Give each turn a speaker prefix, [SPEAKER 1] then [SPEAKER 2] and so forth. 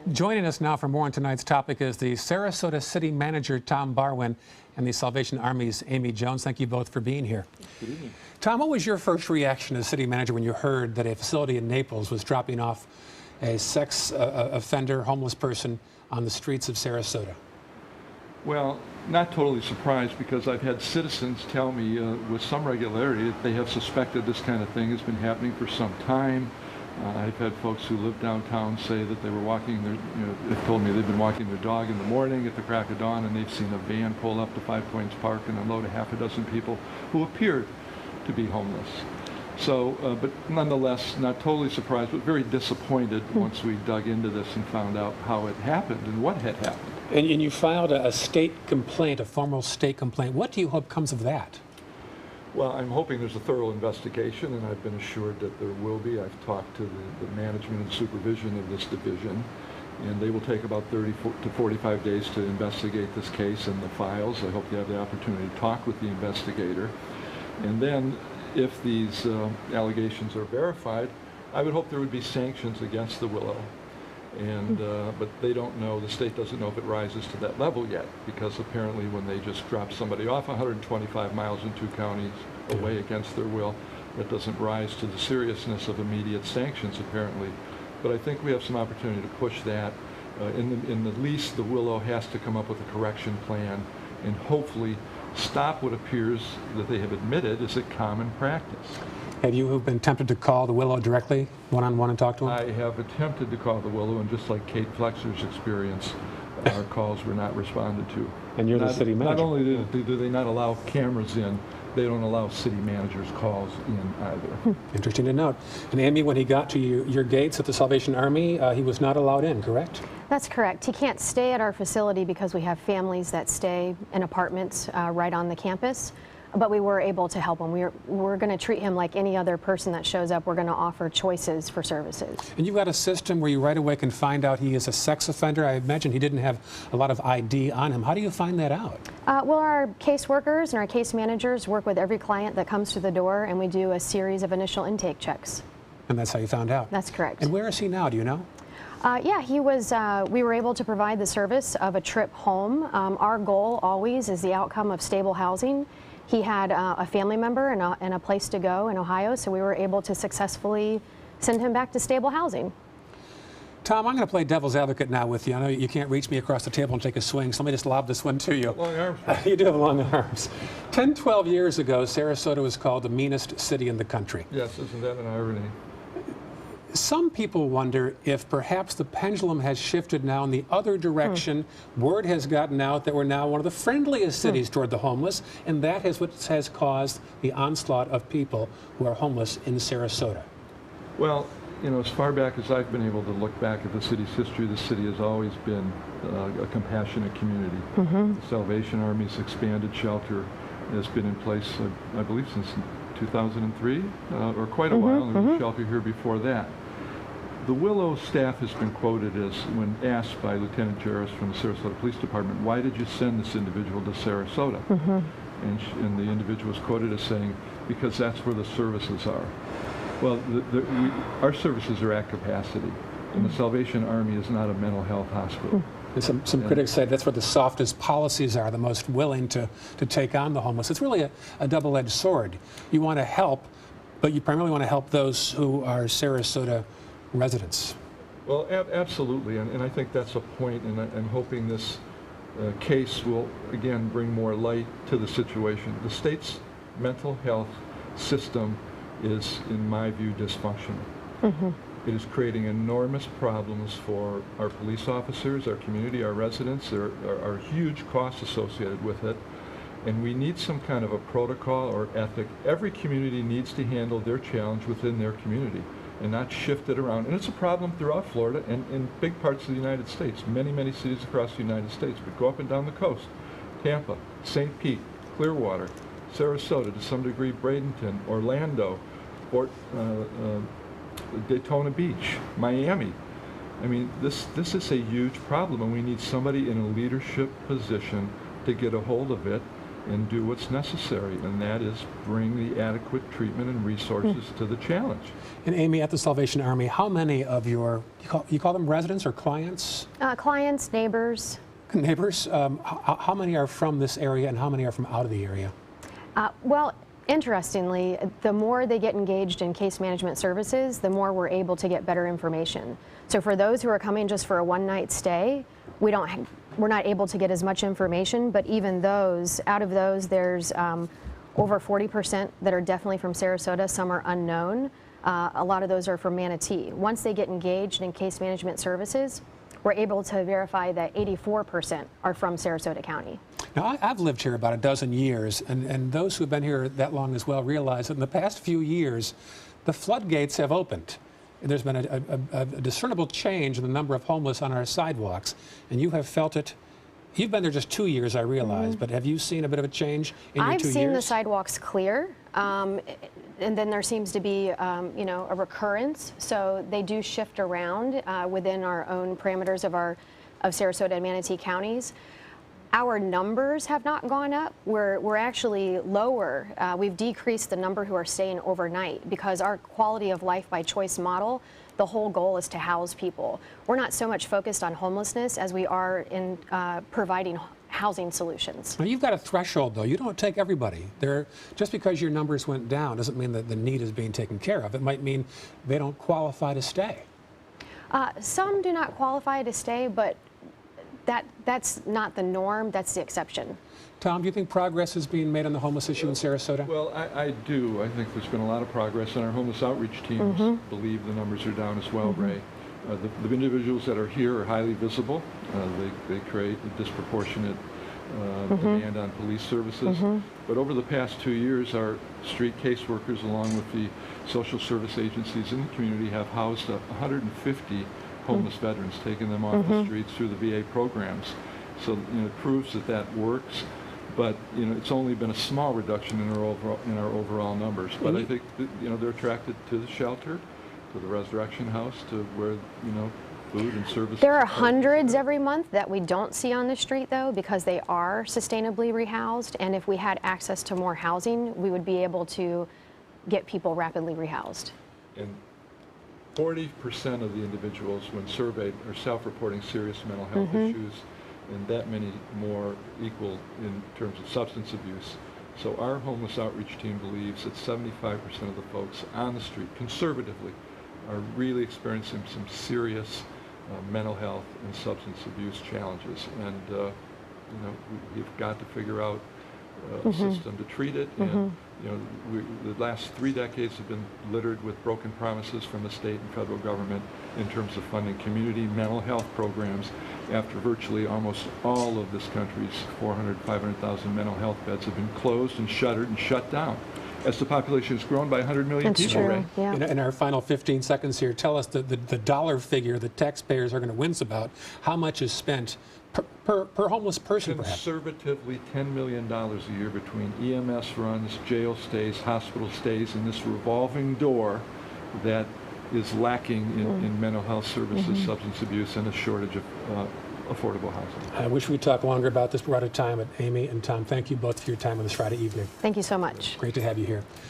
[SPEAKER 1] Joining us now for more on tonight's topic is the Sarasota City Manager, Tom Barwin, and the Salvation Army's Amy Jones. Thank you both for being here.
[SPEAKER 2] Good evening.
[SPEAKER 1] Tom, what was your first reaction as city manager when you heard that a facility in Naples was dropping off a sex offender, homeless person on the streets of Sarasota?
[SPEAKER 2] Well, not totally surprised, because I've had citizens tell me with some regularity that they have suspected this kind of thing has been happening for some time. I've had folks who live downtown say that they were walking their, they've told me they've been walking their dog in the morning at the crack of dawn, and they've seen a van pull up to 5 Points Park and unload a half a dozen people who appeared to be homeless. So, but nonetheless, not totally surprised, but very disappointed once we dug into this and found out how it happened and what had happened.
[SPEAKER 1] And you filed a state complaint, a formal state complaint. What do you hope comes of that?
[SPEAKER 2] Well, I'm hoping there's a thorough investigation, and I've been assured that there will be. I've talked to the management and supervision of this division, and they will take about 30 to 45 days to investigate this case and the files. I hope you have the opportunity to talk with the investigator. And then, if these allegations are verified, I would hope there would be sanctions against the Willow. And but they don't know, the state doesn't know if it rises to that level yet, because apparently when they just drop somebody off 125 miles in 2 counties away against their will, that doesn't rise to the seriousness of immediate sanctions apparently. But I think we have some opportunity to push that. In the least, the Willow has to come up with a correction plan and hopefully stop what appears that they have admitted is a common practice.
[SPEAKER 1] Have you been tempted to call the Willow directly, one-on-one, and talk to him?
[SPEAKER 2] I have attempted to call the Willow, and just like Kate Flexer's experience, our calls were not responded to.
[SPEAKER 1] And you're the city manager.
[SPEAKER 2] Not only do they not allow cameras in, they don't allow city managers' calls in either.
[SPEAKER 1] Interesting to note. And Amy, when he got to your gates at the Salvation Army, he was not allowed in, correct?
[SPEAKER 3] That's correct. He can't stay at our facility because we have families that stay in apartments right on the campus. But we were able to help him. We're going to treat him like any other person that shows up. We're going to offer choices for services.
[SPEAKER 1] And you've got a system where you right away can find out he is a sex offender. I imagine he didn't have a lot of ID on him. How do you find that out?
[SPEAKER 3] Well, our caseworkers and our case managers work with every client that comes to the door, and we do a series of initial intake checks.
[SPEAKER 1] And that's how you found out?
[SPEAKER 3] That's correct.
[SPEAKER 1] And where is he now? Do you know?
[SPEAKER 3] Yeah, he was, we were able to provide the service of a trip home. Our goal always is the outcome of stable housing. He had a family member and a place to go in Ohio, so we were able to successfully send him back to stable housing.
[SPEAKER 1] Tom, I'm going to play devil's advocate now with you. I know you can't reach me across the table and take a swing, so let me just lob this one to you.
[SPEAKER 2] Long arms.
[SPEAKER 1] You do have long arms. 10, 12 years ago, Sarasota was called the meanest city in the country.
[SPEAKER 2] Yes, isn't that an irony?
[SPEAKER 1] Some people wonder if perhaps the pendulum has shifted now in the other direction. Word has gotten out that we're now one of the friendliest cities toward the homeless, and that is what has caused the onslaught of people who are homeless in Sarasota.
[SPEAKER 2] Well, as far back as I've been able to look back at the city's history, the city has always been a compassionate community. The Salvation Army's expanded shelter has been in place, I believe, since 2003, or quite a while. There was a shelter here before that. The Willow staff has been quoted as, when asked by Lieutenant Jarris from the Sarasota Police Department, why did you send this individual to Sarasota? And the individual was quoted as saying, because that's where the services are. Well, our services are at capacity, and the Salvation Army is not a mental health hospital.
[SPEAKER 1] And some critics say that's where the softest policies are, the most willing to take on the homeless. It's really a double-edged sword. You want to help, but you primarily want to help those who are Sarasota residents.
[SPEAKER 2] Well, absolutely, and I think that's a point, and I'm hoping this case will, again, bring more light to the situation. The state's mental health system is, in my view, dysfunctional. It is creating enormous problems for our police officers, our community, our residents. There are huge costs associated with it, and we need some kind of a protocol or ethic. Every community needs to handle their challenge within their community and not shift it around. And it's a problem throughout Florida and in big parts of the United States, many, many cities across the United States. But go up and down the coast, Tampa, St. Pete, Clearwater, Sarasota, to some degree Bradenton, Orlando, Daytona Beach, Miami. I mean, this is a huge problem, and we need somebody in a leadership position to get a hold of it and do what's necessary, and that is bring the adequate treatment and resources to the challenge.
[SPEAKER 1] And Amy, at the Salvation Army, how many of your, you call them residents or clients?
[SPEAKER 3] Clients, neighbors.
[SPEAKER 1] Neighbors, how many are from this area and how many are from out of the area?
[SPEAKER 3] Well, interestingly, the more they get engaged in case management services, the more we're able to get better information. So for those who are coming just for a one-night stay, we're not able to get as much information, but even those, out of those, there's over 40% that are definitely from Sarasota. Some are unknown. A lot of those are from Manatee. Once they get engaged in case management services, we're able to verify that 84% are from Sarasota County.
[SPEAKER 1] Now, I've lived here about a dozen years, and those who've been here that long as well realize that in the past few years, the floodgates have opened. There's been a discernible change in the number of homeless on our sidewalks, and you have felt it. You've been there just 2 years, I realize, but have you seen a bit of a change in your 2 years?
[SPEAKER 3] I've seen the sidewalks clear, and then there seems to be, a recurrence. So they do shift around within our own parameters of Sarasota and Manatee counties. Our numbers have not gone up. We're actually lower. We've decreased the number who are staying overnight because our quality of life by choice model, the whole goal is to house people. We're not so much focused on homelessness as we are in providing housing solutions.
[SPEAKER 1] Now, you've got a threshold, though. You don't take everybody. Just because your numbers went down doesn't mean that the need is being taken care of. It might mean they don't qualify to stay.
[SPEAKER 3] Some do not qualify to stay, but that's not the norm. That's the exception.
[SPEAKER 1] Tom, do you think progress is being made on the homeless issue in Sarasota?
[SPEAKER 2] Well, I do. I think there's been a lot of progress, and our homeless outreach teams believe the numbers are down as well, Ray. The individuals that are here are highly visible. They create a disproportionate demand on police services. But over the past 2 years, our street caseworkers, along with the social service agencies in the community, have housed 150 homeless veterans, taking them off the streets through the VA programs. So it proves that works. But it's only been a small reduction in our overall numbers. But I think they're attracted to the shelter, to the resurrection house, to where food and services.
[SPEAKER 3] There are hundreds every month that we don't see on the street, though, because they are sustainably rehoused. And if we had access to more housing, we would be able to get people rapidly rehoused.
[SPEAKER 2] And 40% of the individuals, when surveyed, are self-reporting serious mental health issues, and that many more equal in terms of substance abuse. So our homeless outreach team believes that 75% of the folks on the street, conservatively, are really experiencing some serious mental health and substance abuse challenges. And we've got to figure out a system to treat it. And the last 3 decades have been littered with broken promises from the state and federal government in terms of funding community mental health programs, after virtually almost all of this country's 500,000 mental health beds have been closed and shuttered and shut down as the population has grown by 100 million
[SPEAKER 3] That's
[SPEAKER 2] people.
[SPEAKER 3] true.
[SPEAKER 2] Right?
[SPEAKER 3] Yeah.
[SPEAKER 1] In our final 15 seconds here, tell us the dollar figure that taxpayers are going to wince about. How much is spent per homeless person, perhaps?
[SPEAKER 2] Conservatively, $10 million a year between EMS runs, jail stays, hospital stays, and this revolving door that is lacking in mental health services, substance abuse, and a shortage of affordable housing.
[SPEAKER 1] I wish we'd talk longer about this. We're out of time. Amy and Tom, thank you both for your time on this Friday evening.
[SPEAKER 3] Thank you so much.
[SPEAKER 1] Great to have you here.